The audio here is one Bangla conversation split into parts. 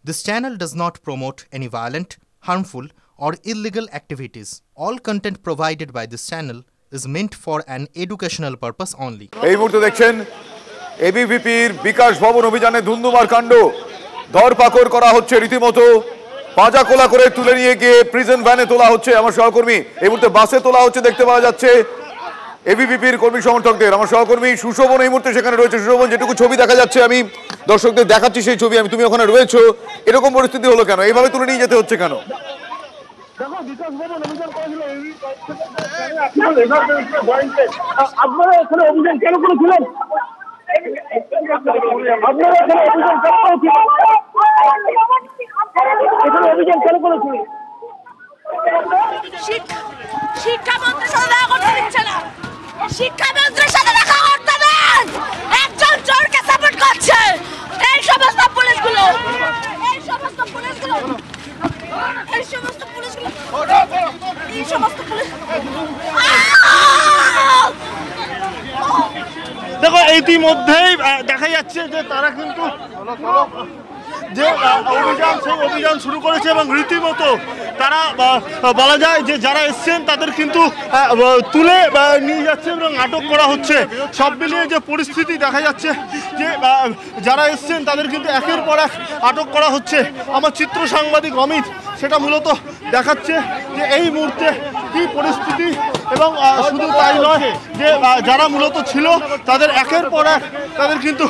This channel does not promote any violent, harmful, or illegal activities. All content provided by this channel is meant for an educational purpose only. এই মুহূর্তে দেখছেন এবিভিপির বিকাশ ভবন অভিযানে ধুন্ধুমার কাণ্ড। ধরপাকড় করা হচ্ছে, রীতিমতো পাজা কোলা করে তুলে নিয়ে গিয়ে প্রিজন ভ্যানে তোলা হচ্ছে। আমার সহকর্মী এই মুহূর্তে বাসে তোলা হচ্ছে, দেখতে পাওয়া যাচ্ছে এবিভিপির কর্মী সমর্থকদের। আমার সহকর্মী সুশোভন এই মুহূর্তে সেখানে রয়েছে। সুশোভন, যেটুকু ছবি দেখা যাচ্ছে আমি দর্শকদের দেখাচ্ছি সেই ছবি, তুমি ওখানে রয়েছো। এরকম পরিস্থিতি হলো কেন? এইভাবে তুলে নিয়ে যেতে হচ্ছে কেন? আপনারা এখানে অভিযান কেন করেছিলেন? আপনারা এখানে অভিযান কেন করেছিলেন? এখানে অভিযান কেন করেছিলেন? শিক্ষামন্ত্রীর সাথে দেখা করতে দিচ্ছে না। শিক্ষামন্ত্রীর সাথে দেখা করতে দেন। একজন চোরকে সাপোর্ট করছে এই সমস্ত পুলিশগুলো, এই সমস্ত পুলিশগুলো, এই সমস্ত পুলিশগুলো, এই সমস্ত পুলিশ। দেখো, ইতিমধ্যেই দেখা যাচ্ছে যে তারা কিন্তু যে অভিযান সেই অভিযান শুরু করেছে এবং রীতিমতো তারা বলা যায় যে যারা এসছেন তাদের কিন্তু তুলে নিয়ে যাচ্ছে এবং আটক করা হচ্ছে। সব মিলিয়ে যে পরিস্থিতি দেখা যাচ্ছে যে যারা এসছেন তাদের কিন্তু একের পর এক আটক করা হচ্ছে। আমার চিত্র সাংবাদিক অমিত সেটা মূলত দেখাচ্ছে যে এই মুহূর্তে কি পরিস্থিতি, এবং শুধু তাই নয় যে যারা মূলত ছিল তাদের একের পর এক তাদের কিন্তু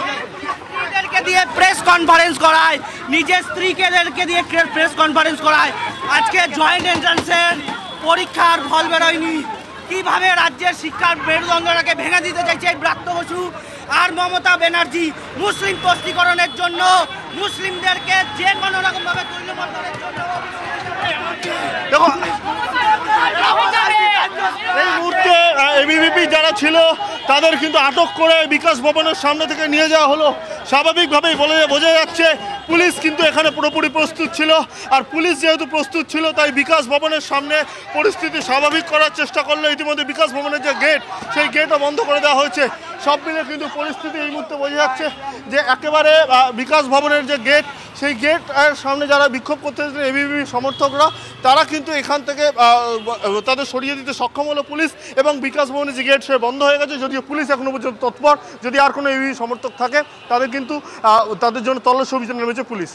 দিয়ে প্রেস কনফারেন্স করায়, নিজের স্ত্রীকে দিয়ে প্রেস কনফারেন্স করায়। আজকে জয়েন্ট এন্ট্রান্সের পরীক্ষার ফল বেরোয়নি, কিভাবে রাজ্যের শিক্ষার মেরুদণ্ডটাকে ভেঙে দিতে চাইছে এই ব্রাত্য বসু আর মমতা ব্যানার্জি। মুসলিম তুষ্টিকরণের জন্য, মুসলিমদেরকে যে কোনো রকম ভাবে তুল্যবর্ধনের জন্য দেখো এই মুহূর্তে এবিভিপি যারা ছিল তাদের কিন্তু আটক করে বিকাশ ভবনের সামনে থেকে নিয়ে যাওয়া হলো। স্বাভাবিকভাবেই বোঝা যাচ্ছে পুলিশ কিন্তু এখানে পুরোপুরি প্রস্তুত ছিল, আর পুলিশ যেহেতু প্রস্তুত ছিল তাই বিকাশ ভবনের সামনে পরিস্থিতি স্বাভাবিক করার চেষ্টা করলো। ইতিমধ্যে বিকাশ ভবনের যে গেট সেই গেটও বন্ধ করে দেওয়া হয়েছে। সব মিলে কিন্তু পরিস্থিতি এই মুহূর্তে বোঝা যাচ্ছে যে একেবারে বিকাশ ভবনের যে গেট সেই গেট সামনে যারা বিক্ষোভ করতে এসেছিলেন এবিভিপি সমর্থকরা, তারা কিন্তু এখান থেকে তাদের সরিয়ে দিতে সক্ষম হলো পুলিশ, এবং বিকাশ ভবনের যে গেট সে বন্ধ হয়ে গেছে। যদিও পুলিশ এখনো পর্যন্ত তৎপর, যদি আর কোনো এবিভিপি সমর্থক থাকে তাদের কিন্তু তাদের জন্য তল্লাশি অভিযানে নেমেছে পুলিশ।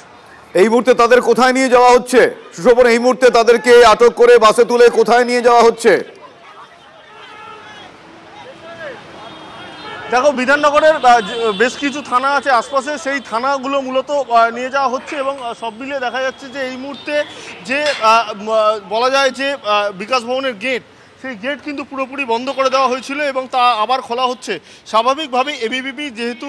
এই মুহূর্তে তাদের কোথায় নিয়ে যাওয়া হচ্ছে সুশোভন? এই মুহূর্তে তাদেরকে আটক করে বাসে তুলে কোথায় নিয়ে যাওয়া হচ্ছে? দেখো, বিধাননগরের বেশ কিছু থানা আছে আশপাশে, সেই থানাগুলো মূলত নিয়ে যাওয়া হচ্ছে, এবং সব মিলিয়ে দেখা যাচ্ছে যে এই মুহূর্তে যে বলা যায় যে বিকাশ ভবনের গেট সেই গেট কিন্তু পুরোপুরি বন্ধ করে দেওয়া হয়েছিল এবং তা আবার খোলা হচ্ছে। স্বাভাবিকভাবেই এবিভিপি যেহেতু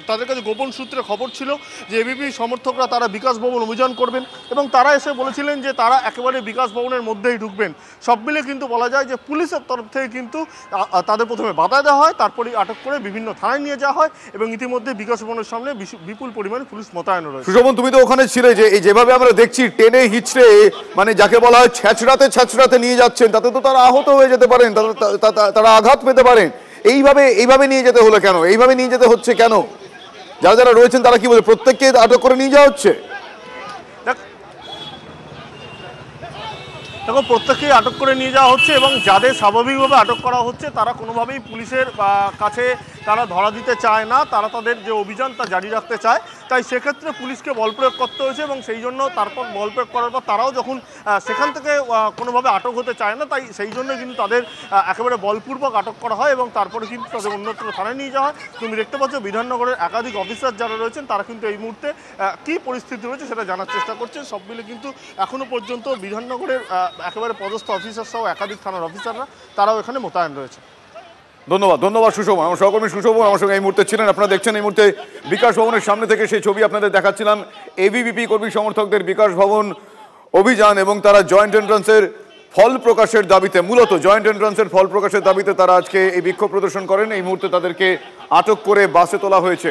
তাদের কাছে গোপন সূত্রে খবর ছিল যে এবিভিপি সমর্থকরা তারা বিকাশ ভবন অভিযান করবেন, এবং তারা এসে বলেছিলেন যে তারা একেবারে বিকাশ ভবনের মধ্যেই ঢুকবেন। সব মিলে কিন্তু বলা যায় যে পুলিশের তরফ থেকে কিন্তু তাদের প্রথমে বাধা দেওয়া হয়, তারপরে আটক করে বিভিন্ন থানায় নিয়ে যাওয়া হয়, এবং ইতিমধ্যে বিকাশ ভবনের সামনে বিপুল পরিমাণে পুলিশ মোতায়েন রয়েছে। সুশোভন, তুমি তো ওখানে ছিলে, যে এই যেভাবে আমরা দেখছি টেনে হিচড়ে মানে যাকে বলা হয় ছ্যাঁচড়াতে নিয়ে যাচ্ছেন, তাতে তো তারা আহত হয়ে যেতে পারেন, তারা আঘাত পেতে পারেন। এইভাবে নিয়ে যেতে হলো কেন? এইভাবে নিয়ে যেতে হচ্ছে কেন? যারা যারা রয়েছেন তারা কি বলে? প্রত্যেককে আটক করে নিয়ে যাওয়া হচ্ছে? দেখো, প্রত্যেককেই আটক করে নিয়ে যাওয়া হচ্ছে, এবং যাদের স্বাভাবিকভাবে আটক করা হচ্ছে তারা কোনোভাবেই পুলিশের কাছে তারা ধরা দিতে চায় না, তারা তাদের যে অভিযান তা জারি রাখতে চায়। তাই সেক্ষেত্রে পুলিশকে বল প্রয়োগ করতে হয়েছে, এবং সেই জন্য তারপর বল প্রয়োগ করার পর তারাও যখন সেখান থেকে কোনোভাবে আটক হতে চায় না, তাই সেই জন্য কিন্তু তাদের একেবারে বলপূর্বক আটক করা হয়, এবং তারপরে কিন্তু তাদের অন্যত্র থানায় নিয়ে যাওয়া হয়। তুমি দেখতে পাচ্ছ বিধাননগরের একাধিক অফিসার যারা রয়েছেন তারা কিন্তু এই মুহূর্তে কী পরিস্থিতি রয়েছে সেটা জানার চেষ্টা করছেন। সব মিলে কিন্তু এখনও পর্যন্ত বিধাননগরের একেবারে পদস্থ অফিসার সহ একাধিক থানার অফিসাররা তারাও এখানে মোতায়েন রয়েছে। ধন্যবাদ সুশোভন। আমার সহকর্মী সুশোভন আমার সঙ্গে এই মুহূর্তে ছিলেন। আপনারা দেখছেন এই মুহূর্তে বিকাশ ভবনের সামনে থেকে সেই ছবি আপনাদের দেখাচ্ছিলাম। এবিভিপি কর্মী সমর্থকদের বিকাশ ভবন অভিযান, এবং তারা জয়েন্ট এন্ট্রান্সের ফল প্রকাশের দাবিতে, মূলত জয়েন্ট এন্ট্রান্সের ফল প্রকাশের দাবিতে তারা আজকে এই বিক্ষোভ প্রদর্শন করেন। এই মুহূর্তে তাদেরকে আটক করে বাসে তোলা হয়েছে।